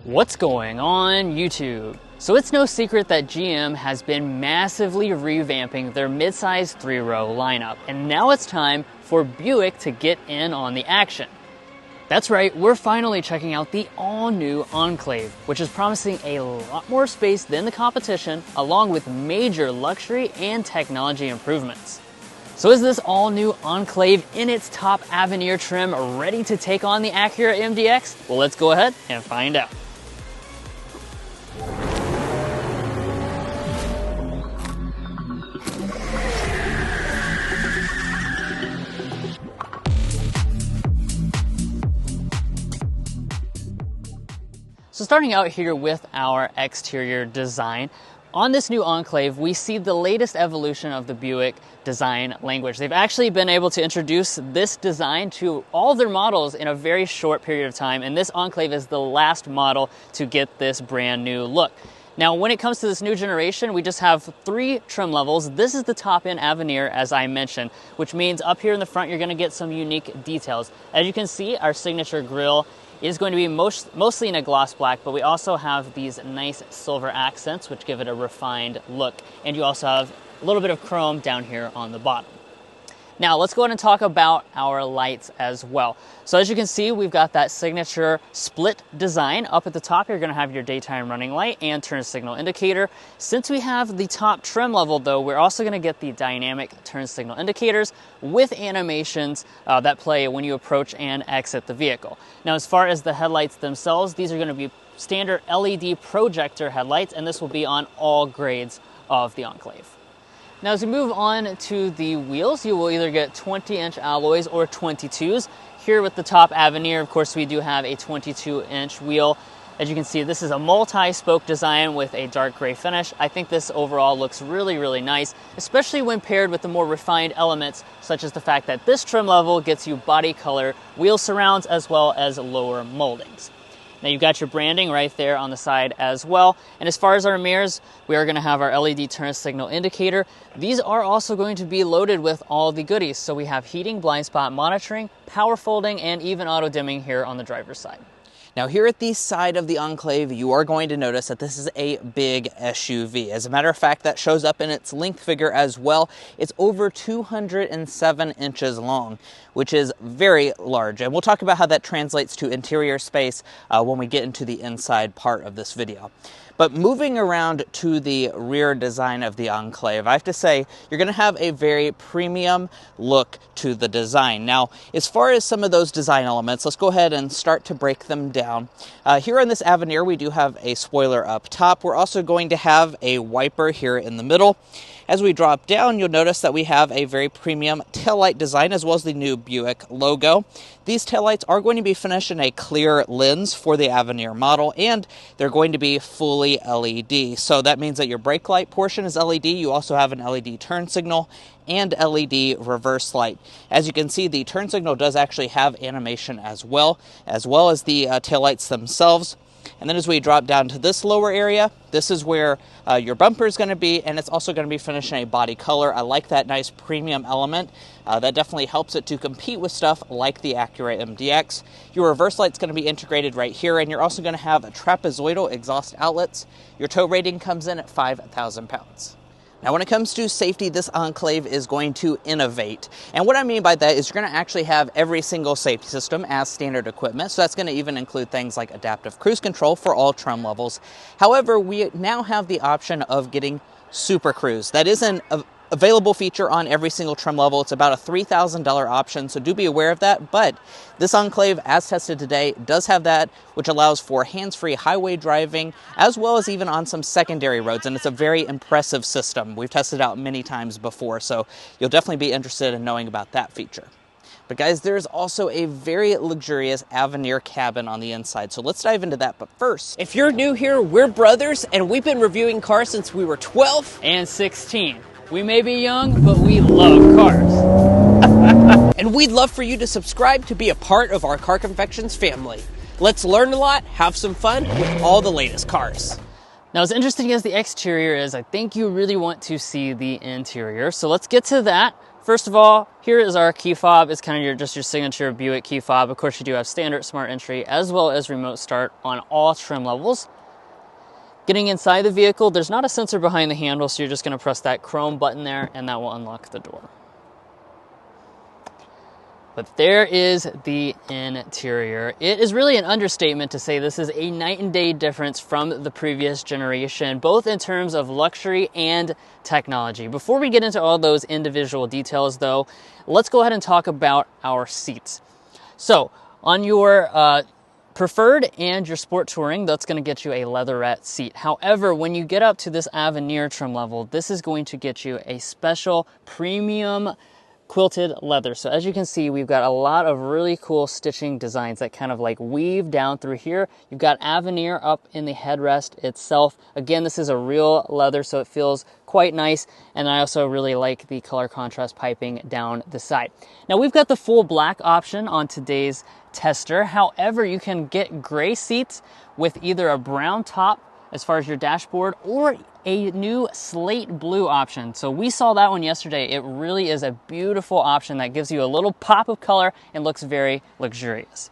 What's going on YouTube? So it's no secret that GM has been massively revamping their midsize 3-row lineup, and now it's time for Buick to get in on the action. That's right, we're finally checking out the all-new Enclave, which is promising a lot more space than the competition, along with major luxury and technology improvements. So is this all-new Enclave in its top Avenir trim ready to take on the Acura MDX? Well, let's go ahead and find out. So starting out here with our exterior design, on this new Enclave, we see the latest evolution of the Buick design language. They've actually been able to introduce this design to all of their models in a very short period of time, and this Enclave is the last model to get this brand new look. Now, when it comes to this new generation, we just have 3 trim levels. This is the top-end Avenir, as I mentioned, which means up here in the front, you're gonna get some unique details. As you can see, our signature grille is going to be mostly in a gloss black, but we also have these nice silver accents, which give it a refined look. And you also have a little bit of chrome down here on the bottom. Now, let's go ahead and talk about our lights as well. So as you can see, we've got that signature split design. Up at the top, you're gonna have your daytime running light and turn signal indicator. Since we have the top trim level though, we're also gonna get the dynamic turn signal indicators with animations that play when you approach and exit the vehicle. Now, as far as the headlights themselves, these are gonna be standard LED projector headlights, and this will be on all grades of the Enclave. Now, as we move on to the wheels, you will either get 20-inch alloys or 22s. Here with the top Avenir, of course, we do have a 22-inch wheel. As you can see, this is a multi-spoke design with a dark gray finish. I think this overall looks really, really nice, especially when paired with the more refined elements, such as the fact that this trim level gets you body color wheel surrounds as well as lower moldings. Now you've got your branding right there on the side as well. And as far as our mirrors, we are going to have our LED turn signal indicator. These are also going to be loaded with all the goodies. So we have heating, blind spot monitoring, power folding, and even auto dimming here on the driver's side. Now here at the side of the Enclave, you are going to notice that this is a big SUV. As a matter of fact, that shows up in its length figure as well. It's over 207 inches long, which is very large. And we'll talk about how that translates to interior space when we get into the inside part of this video. But moving around to the rear design of the Enclave, I have to say, you're going to have a very premium look to the design. Now, as far as some of those design elements, let's go ahead and start to break them down. Here on this Avenir, we do have a spoiler up top. We're also going to have a wiper here in the middle. As we drop down, you'll notice that we have a very premium taillight design as well as the new Buick logo. These taillights are going to be finished in a clear lens for the Avenir model, and they're going to be fully LED. So that means that your brake light portion is LED. You also have an LED turn signal and LED reverse light. As you can see, the turn signal does actually have animation as well as the taillights themselves. And then as we drop down to this lower area, this is where your bumper is going to be, and it's also going to be finished in a body color. I like that nice premium element. That definitely helps it to compete with stuff like the Acura MDX. Your reverse light's going to be integrated right here, and you're also going to have a trapezoidal exhaust outlets. Your tow rating comes in at 5,000 pounds. Now, when it comes to safety, this Enclave is going to innovate. And what I mean by that is you're going to actually have every single safety system as standard equipment. So that's going to even include things like adaptive cruise control for all trim levels. However, we now have the option of getting Super Cruise. That is an available feature on every single trim level. It's about a $3,000 option, so do be aware of that. But this Enclave, as tested today, does have that, which allows for hands-free highway driving, as well as even on some secondary roads, and it's a very impressive system. We've tested it out many times before, so you'll definitely be interested in knowing about that feature. But guys, there's also a very luxurious Avenir cabin on the inside, so let's dive into that. But first, if you're new here, we're brothers, and we've been reviewing cars since we were 12 and 16. We may be young, but we love cars. And we'd love for you to subscribe to be a part of our Car Confections family. Let's learn a lot, have some fun with all the latest cars. Now, as interesting as the exterior is, I think you really want to see the interior. So let's get to that. First of all, here is our key fob. It's kind of just your signature Buick key fob. Of course, you do have standard smart entry as well as remote start on all trim levels. Getting inside the vehicle, there's not a sensor behind the handle, so you're just going to press that chrome button there and that will unlock the door. But there is the interior. It is really an understatement to say this is a night and day difference from the previous generation, both in terms of luxury and technology. Before we get into all those individual details though, let's go ahead and talk about our seats. So on your Preferred and your Sport Touring, that's going to get you a leatherette seat. However, when you get up to this Avenir trim level, this is going to get you a special premium quilted leather. So as you can see, we've got a lot of really cool stitching designs that kind of like weave down through here. You've got Avenir up in the headrest itself. Again, this is a real leather, so it feels quite nice. And I also really like the color contrast piping down the side. Now we've got the full black option on today's tester. However, you can get gray seats with either a brown top as far as your dashboard or a new slate blue option. So we saw that one yesterday. It really is a beautiful option that gives you a little pop of color and looks very luxurious.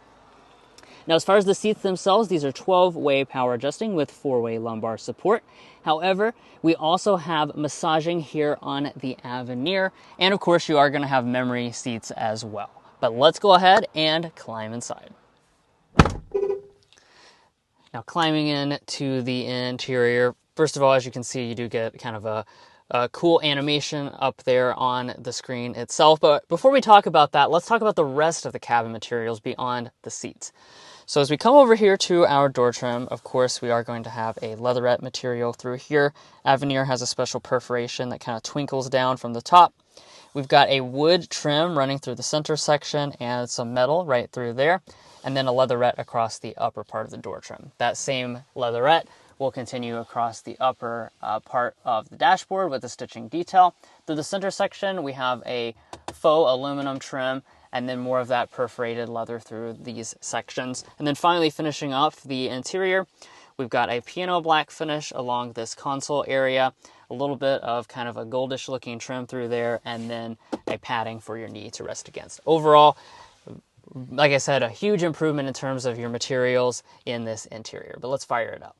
Now, as far as the seats themselves, these are 12-way power adjusting with 4-way lumbar support. However, we also have massaging here on the Avenir. And of course, you are going to have memory seats as well. But let's go ahead and climb inside. Now, climbing into the interior, first of all, as you can see, you do get kind of a cool animation up there on the screen itself. But before we talk about that, let's talk about the rest of the cabin materials beyond the seats. So as we come over here to our door trim, of course, we are going to have a leatherette material through here. Avenir has a special perforation that kind of twinkles down from the top. We've got a wood trim running through the center section and some metal right through there, and then a leatherette across the upper part of the door trim. That same leatherette will continue across the upper part of the dashboard with the stitching detail. Through the center section, we have a faux aluminum trim, and then more of that perforated leather through these sections. And then finally finishing off the interior, we've got a piano black finish along this console area, a little bit of kind of a goldish looking trim through there, and then a padding for your knee to rest against. Overall, like I said, a huge improvement in terms of your materials in this interior, but let's fire it up.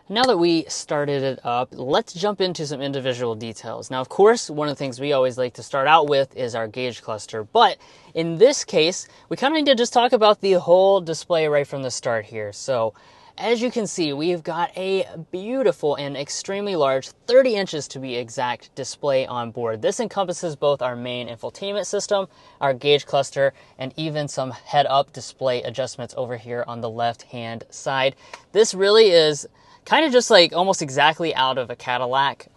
Now that we started it up, let's jump into some individual details. Now, of course, one of the things we always like to start out with is our gauge cluster, but in this case, we kind of need to just talk about the whole display right from the start here. So, as you can see, we've got a beautiful and extremely large, 30 inches to be exact, display on board. This encompasses both our main infotainment system, our gauge cluster, and even some head-up display adjustments over here on the left-hand side. This really is kind of just like almost exactly out of a Cadillac.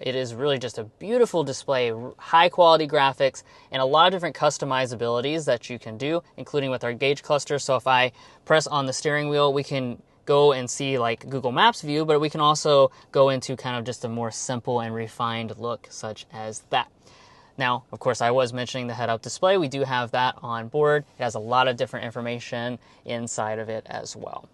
It is really just a beautiful display, high quality graphics, and a lot of different customizabilities that you can do, including with our gauge cluster. So if I press on the steering wheel, we can go and see like Google Maps view, but we can also go into kind of just a more simple and refined look such as that. Now, of course, I was mentioning the head-up display. We do have that on board. It has a lot of different information inside of it as well.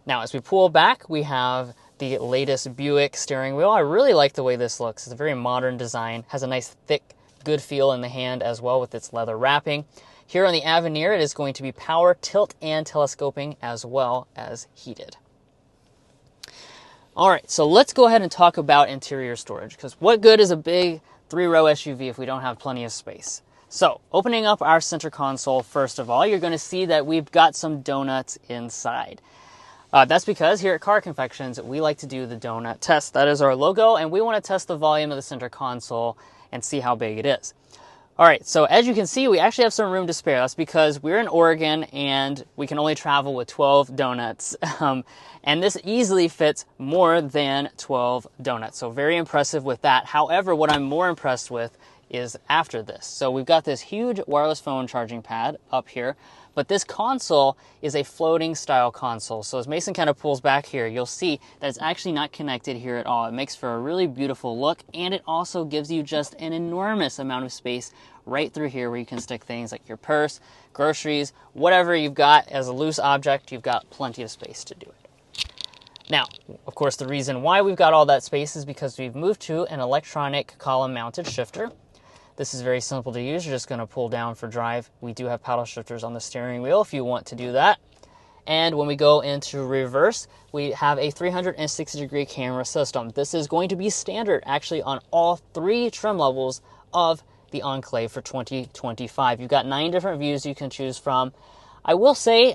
Now, as we pull back, we have the latest Buick steering wheel. I really like the way this looks. It's a very modern design, has a nice thick, good feel in the hand as well with its leather wrapping. Here on the Avenir, it is going to be power, tilt, and telescoping as well as heated. All right, so let's go ahead and talk about interior storage, because what good is a big 3-row SUV if we don't have plenty of space? So, opening up our center console, first of all, you're going to see that we've got some donuts inside. That's because here at Car Confections, we like to do the donut test. That is our logo, and we want to test the volume of the center console and see how big it is. All right, so as you can see, we actually have some room to spare. That's because we're in Oregon, and we can only travel with 12 donuts. And this easily fits more than 12 donuts, so very impressive with that. However, what I'm more impressed with is after this. So we've got this huge wireless phone charging pad up here, but this console is a floating style console. So as Mason kind of pulls back here, you'll see that it's actually not connected here at all. It makes for a really beautiful look, and it also gives you just an enormous amount of space right through here where you can stick things like your purse, groceries, whatever you've got as a loose object, you've got plenty of space to do it. Now, of course, the reason why we've got all that space is because we've moved to an electronic column mounted shifter. This is very simple to use. You're just going to pull down for drive. We do have paddle shifters on the steering wheel if you want to do that. And when we go into reverse, we have a 360-degree camera system. This is going to be standard actually on all 3 trim levels of the Enclave for 2025. You've got 9 different views you can choose from. I will say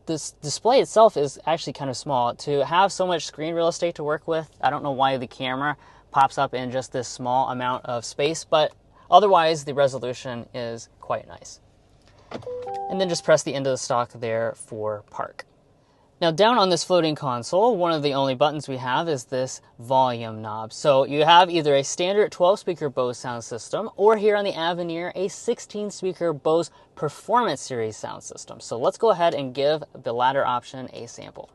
this display itself is actually kind of small. To have so much screen real estate to work with, I don't know why the camera pops up in just this small amount of space, but otherwise the resolution is quite nice. And then just press the end of the stock there for park. Now down on this floating console, one of the only buttons we have is this volume knob. So you have either a standard 12-speaker Bose sound system, or here on the Avenir, a 16-speaker Bose Performance Series sound system. So let's go ahead and give the latter option a sample.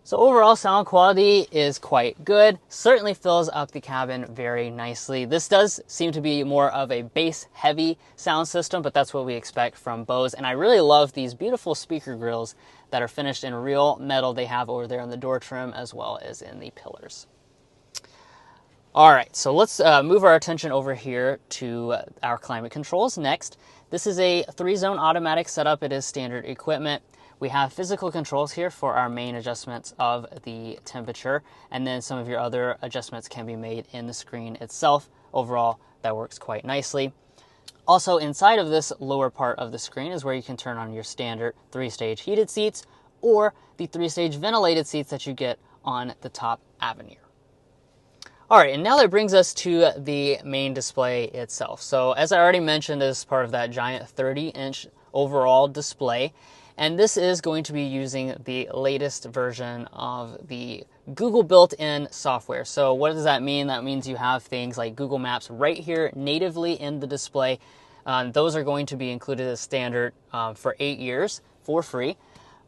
So overall sound quality is quite good, certainly fills up the cabin very nicely. This does seem to be more of a bass heavy sound system, but that's what we expect from Bose. And I really love these beautiful speaker grills that are finished in real metal they have over there on the door trim as well as in the pillars. All right, so let's move our attention over here to our climate controls next. This is a 3-zone automatic setup. It is standard equipment. We have physical controls here for our main adjustments of the temperature, and then some of your other adjustments can be made in the screen itself. Overall, that works quite nicely. Also, inside of this lower part of the screen is where you can turn on your standard 3-stage heated seats or the 3-stage ventilated seats that you get on the top Avenir. All right, and now that brings us to the main display itself. So as I already mentioned, this is part of that giant 30-inch overall display. And this is going to be using the latest version of the Google built-in software. So what does that mean? That means you have things like Google Maps right here natively in the display. Those are going to be included as standard for 8 years for free.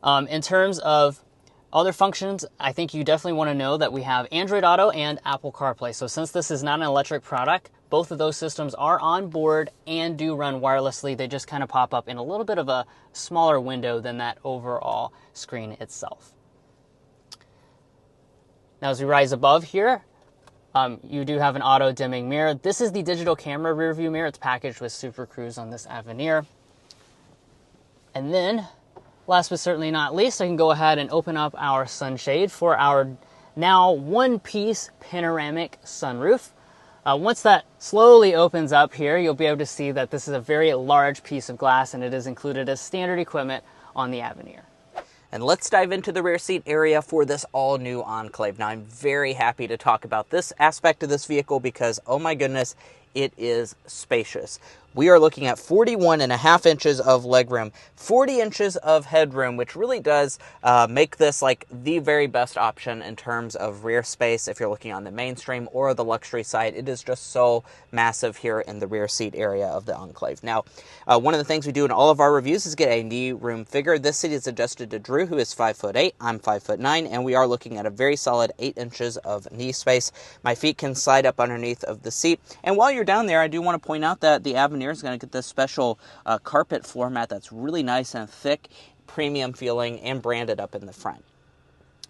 In terms of other functions, I think you definitely want to know that we have Android Auto and Apple CarPlay. So since this is not an electric product, both of those systems are on board and do run wirelessly. They just kind of pop up in a little bit of a smaller window than that overall screen itself. Now as we rise above here, you do have an auto dimming mirror. This is the digital camera rear view mirror. It's packaged with Super Cruise on this Avenir. And then, last but certainly not least, I can go ahead and open up our sunshade for our now one-piece panoramic sunroof. Once that slowly opens up here, you'll be able to see that this is a very large piece of glass, and it is included as standard equipment on the Avenir. And let's dive into the rear seat area for this all-new Enclave. Now, I'm very happy to talk about this aspect of this vehicle because, oh my goodness, it is spacious. We are looking at 41.5 inches of legroom, 40 inches of headroom, which really does make this like the very best option in terms of rear space if you're looking on the mainstream or the luxury side. It is just so massive here in the rear seat area of the Enclave. Now, one of the things we do in all of our reviews is get a knee room figure. This seat is adjusted to Drew, who is 5'8". I'm 5'9", and we are looking at a very solid 8 inches of knee space. My feet can slide up underneath of the seat. And while you're down there, I do want to point out that the Avenir is going to get this special carpet floor mat that's really nice and thick, premium feeling, and branded up in the front.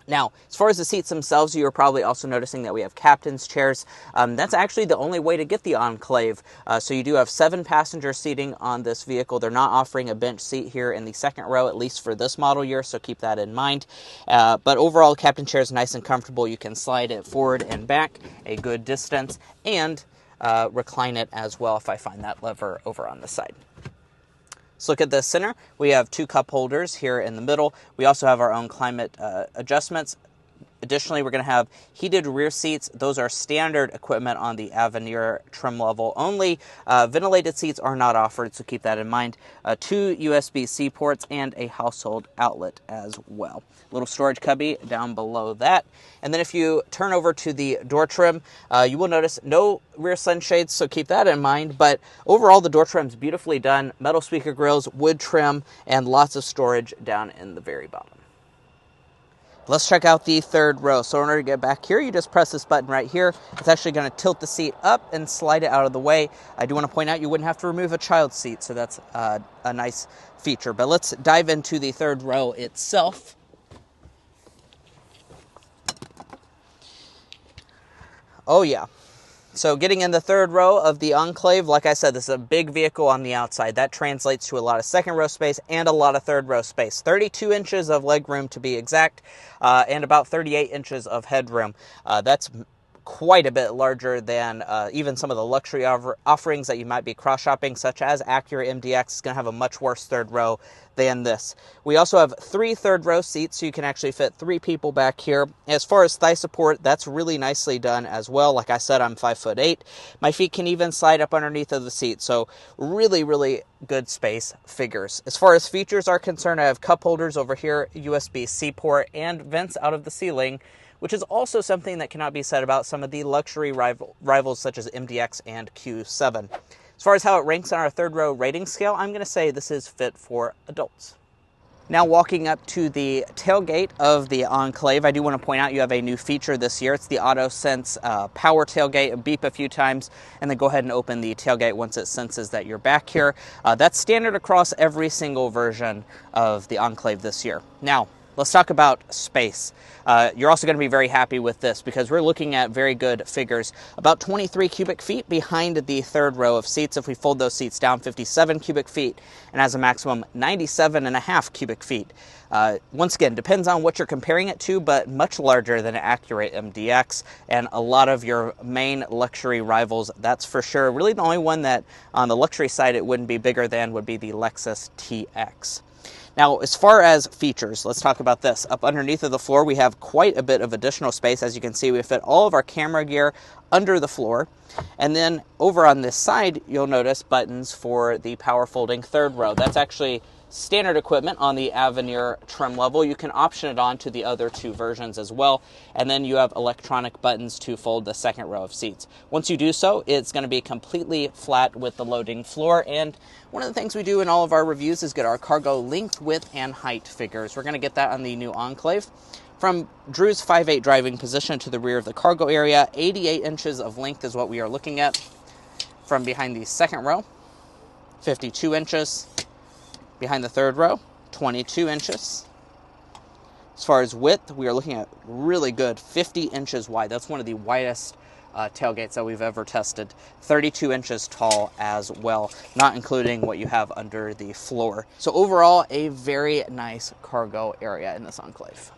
Now, as far as the seats themselves, you are probably also noticing that we have captain's chairs. That's actually the only way to get the Enclave. So you do have 7 passenger seating on this vehicle. They're not offering a bench seat here in the second row, at least for this model year, so keep that in mind. But overall, captain chair is nice and comfortable. You can slide it forward and back a good distance, and recline it as well if I find that lever over on the side. Let's look at the center. We have 2 cup holders here in the middle. We also have our own climate adjustments Additionally, we're going to have heated rear seats. Those are standard equipment on the Avenir trim level only. Ventilated seats are not offered, so keep that in mind. 2 USB-C ports and a household outlet as well. Little storage cubby down below that. And then if you turn over to the door trim, you will notice no rear sunshades, so keep that in mind. But overall, the door trim's beautifully done. Metal speaker grills, wood trim, and lots of storage down in the very bottom. Let's check out the third row. So in order to get back here, you just press this button right here. It's actually going to tilt the seat up and slide it out of the way. I do want to point out you wouldn't have to remove a child's seat, so that's a nice feature. But let's dive into the third row itself. Oh yeah. So getting in the third row of the Enclave, like I said, this is a big vehicle on the outside. That translates to a lot of second row space and a lot of third row space. 32 inches of legroom to be exact, and about 38 inches of headroom. That's quite a bit larger than even some of the luxury offerings that you might be cross-shopping, such as Acura MDX. Is going to have a much worse third row than this. We also have 3 third row seats, so you can actually fit 3 people back here. As far as thigh support, that's really nicely done as well. Like I said, I'm 5'8". My feet can even slide up underneath of the seat, so really, really good space figures. As far as features are concerned, I have cup holders over here, USB-C port, and vents out of the ceiling, which is also something that cannot be said about some of the luxury rivals such as MDX and Q7. As far as how it ranks on our third row rating scale, I'm going to say this is fit for adults. Now walking up to the tailgate of the Enclave, I do want to point out you have a new feature this year. It's the AutoSense power tailgate. Beep a few times and then go ahead and open the tailgate once it senses that you're back here. That's standard across every single version of the Enclave this year. Now, let's talk about space. You're also going to be very happy with this because we're looking at very good figures. About 23 cubic feet behind the third row of seats. If we fold those seats down, 57 cubic feet, and as a maximum 97.5 cubic feet. Once again, depends on what you're comparing it to, but much larger than an Acura MDX and a lot of your main luxury rivals, that's for sure. Really the only one that on the luxury side it wouldn't be bigger than would be the Lexus TX. Now, as far as features, let's talk about this. Up underneath of the floor, we have quite a bit of additional space. As you can see, we fit all of our camera gear under the floor. And then over on this side, you'll notice buttons for the power folding third row. That's actually standard equipment on the Avenir trim level. You can option it on to the other 2 versions as well. And then you have electronic buttons to fold the second row of seats. Once you do so, it's going to be completely flat with the loading floor. And one of the things we do in all of our reviews is get our cargo length, width, and height figures. We're going to get that on the new Enclave. From Drew's 5'8" driving position to the rear of the cargo area, 88 inches of length is what we are looking at. From behind the second row, 52 inches. Behind the third row, 22 inches. As far as width, we are looking at really good 50 inches wide. That's one of the widest tailgates that we've ever tested. 32 inches tall as well, not including what you have under the floor. So overall, a very nice cargo area in this Enclave.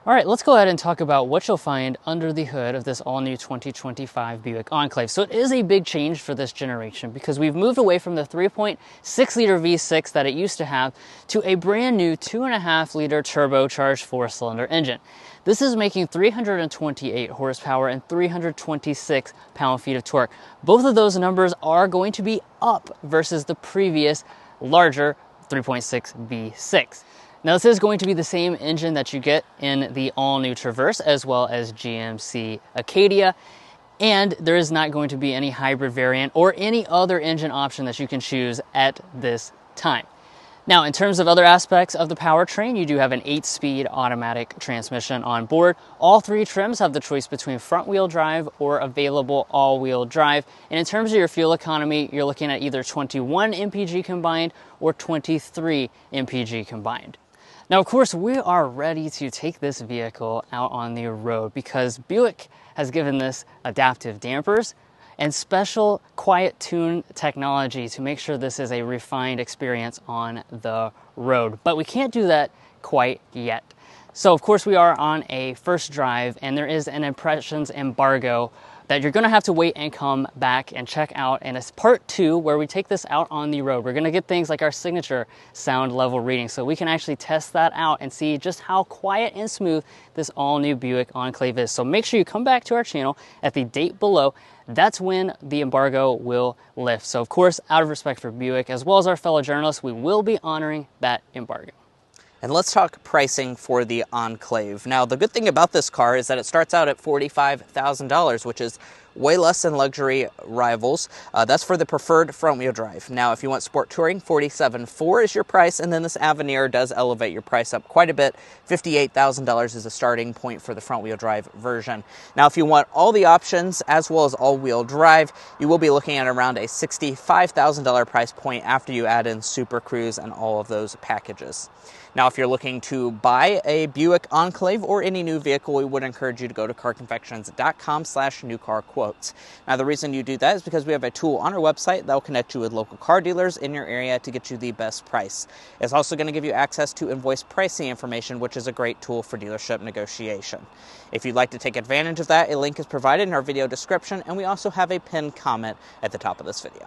All right, let's go ahead and talk about what you'll find under the hood of this all-new 2025 Buick Enclave. So it is a big change for this generation because we've moved away from the 3.6-liter V6 that it used to have to a brand new 2.5-liter turbocharged 4-cylinder engine. This is making 328 horsepower and 326 pound-feet of torque. Both of those numbers are going to be up versus the previous larger 3.6 V6. Now this is going to be the same engine that you get in the all-new Traverse as well as GMC Acadia, and there is not going to be any hybrid variant or any other engine option that you can choose at this time. Now, in terms of other aspects of the powertrain, you do have an 8-speed automatic transmission on board. All 3 trims have the choice between front-wheel drive or available all-wheel drive. And in terms of your fuel economy, you're looking at either 21 mpg combined or 23 mpg combined. Now, of course, we are ready to take this vehicle out on the road because Buick has given this adaptive dampers and special quiet tune technology to make sure this is a refined experience on the road. But we can't do that quite yet. So, of course, we are on a first drive and there is an impressions embargo that you're gonna have to wait and come back and check out. And it's part 2 where we take this out on the road. We're gonna get things like our signature sound level reading so we can actually test that out and see just how quiet and smooth this all new Buick Enclave is. So make sure you come back to our channel at the date below. That's when the embargo will lift. So of course, out of respect for Buick, as well as our fellow journalists, we will be honoring that embargo. And let's talk pricing for the Enclave. Now, the good thing about this car is that it starts out at $45,000, which is way less than luxury rivals. That's for the preferred front-wheel drive. Now, if you want sport touring, $47,400 is your price, and then this Avenir does elevate your price up quite a bit. $58,000 is a starting point for the front-wheel drive version. Now, if you want all the options as well as all-wheel drive, you will be looking at around a $65,000 price point after you add in Super Cruise and all of those packages. Now, if you're looking to buy a Buick Enclave or any new vehicle, we would encourage you to go to carconfections.com/newcarquotes. Now, the reason you do that is because we have a tool on our website that will connect you with local car dealers in your area to get you the best price. It's also going to give you access to invoice pricing information, which is a great tool for dealership negotiation. If you'd like to take advantage of that, a link is provided in our video description, and we also have a pinned comment at the top of this video.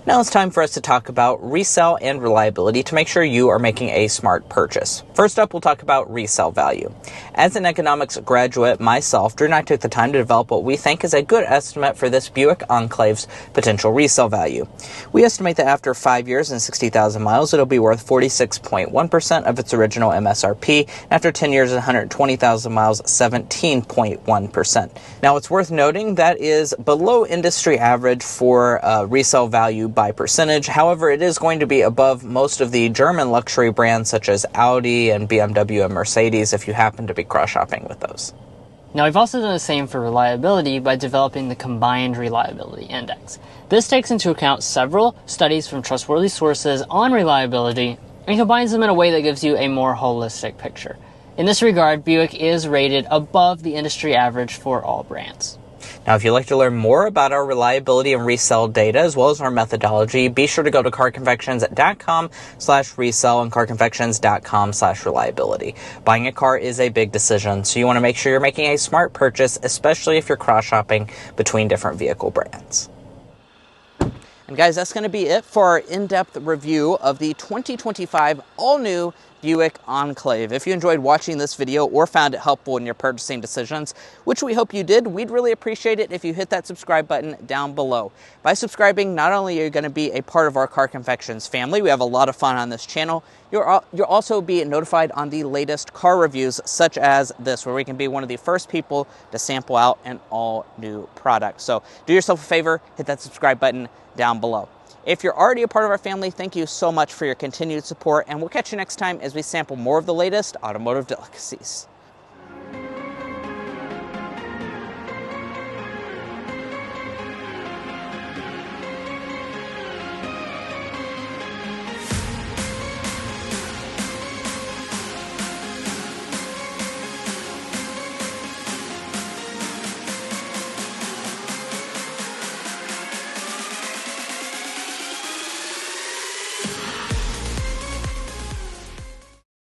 Now it's time for us to talk about resale and reliability to make sure you are making a smart purchase. First up, we'll talk about resale value. As an economics graduate myself, Drew and I took the time to develop what we think is a good estimate for this Buick Enclave's potential resale value. We estimate that after 5 years and 60,000 miles, it'll be worth 46.1% of its original MSRP. After 10 years and 120,000 miles, 17.1%. Now it's worth noting that is below industry average for resale value by percentage. However, it is going to be above most of the German luxury brands such as Audi and BMW and Mercedes if you happen to be cross-shopping with those. Now, we've also done the same for reliability by developing the Combined Reliability Index. This takes into account several studies from trustworthy sources on reliability and combines them in a way that gives you a more holistic picture. In this regard, Buick is rated above the industry average for all brands. Now, if you'd like to learn more about our reliability and resale data, as well as our methodology, be sure to go to carconfections.com/resale and carconfections.com/reliability. Buying a car is a big decision, so you want to make sure you're making a smart purchase, especially if you're cross-shopping between different vehicle brands. And guys, that's going to be it for our in-depth review of the 2025 all-new Buick Enclave. If you enjoyed watching this video or found it helpful in your purchasing decisions, which we hope you did, we'd really appreciate it if you hit that subscribe button down below. By subscribing, not only are you going to be a part of our Car Confections family, we have a lot of fun on this channel, you'll also be notified on the latest car reviews such as this, where we can be one of the first people to sample out an all-new product. So do yourself a favor, hit that subscribe button down below. If you're already a part of our family, thank you so much for your continued support, and we'll catch you next time as we sample more of the latest automotive delicacies.